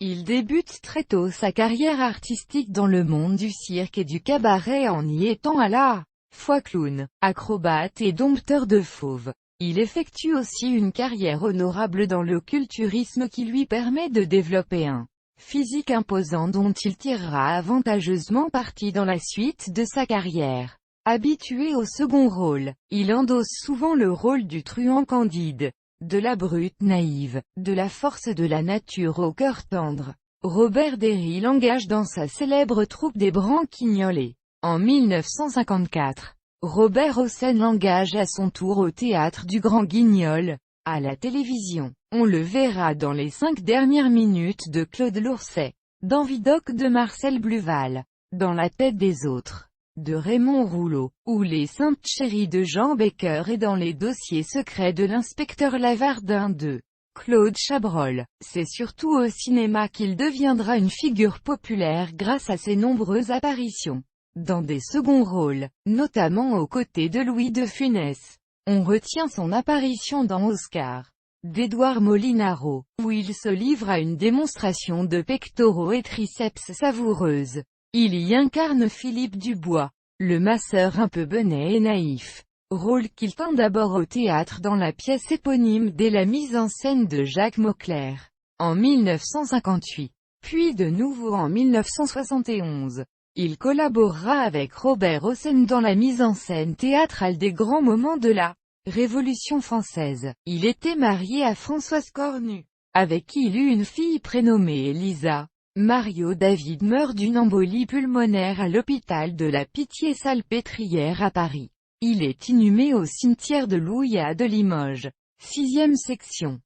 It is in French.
Il débute très tôt sa carrière artistique dans le monde du cirque et du cabaret en y étant à la fois clown, acrobate et dompteur de fauves. Il effectue aussi une carrière honorable dans le culturisme qui lui permet de développer un physique imposant dont il tirera avantageusement parti dans la suite de sa carrière. Habitué au second rôle, il endosse souvent le rôle du truand candide, de la brute naïve, de la force de la nature au cœur tendre. Robert Derry l'engage dans sa célèbre troupe des Branquignoles. En 1954, Robert Hossein l'engage à son tour au théâtre du Grand Guignol. À la télévision, on le verra dans les 5 dernières minutes de Claude Lourcet, dans Vidocq de Marcel Bluval, dans La tête des autres, de Raymond Rouleau, ou Les Saintes Chéries de Jean Baker et dans Les dossiers secrets de l'inspecteur Lavardin de Claude Chabrol. C'est surtout au cinéma qu'il deviendra une figure populaire grâce à ses nombreuses apparitions dans des seconds rôles, notamment aux côtés de Louis de Funès. On retient son apparition dans Oscar, d'Édouard Molinaro, où il se livre à une démonstration de pectoraux et triceps savoureuse. Il y incarne Philippe Dubois, le masseur un peu benet et naïf, rôle qu'il tint d'abord au théâtre dans la pièce éponyme dès la mise en scène de Jacques Mauclerc, en 1958, puis de nouveau en 1971. Il collaborera avec Robert Hossein dans la mise en scène théâtrale des grands moments de la Révolution française. Il était marié à Françoise Cornu, avec qui il eut une fille prénommée Elisa. Mario David meurt d'une embolie pulmonaire à l'hôpital de la Pitié-Salpêtrière à Paris. Il est inhumé au cimetière de Louyat de Limoges. 6e section.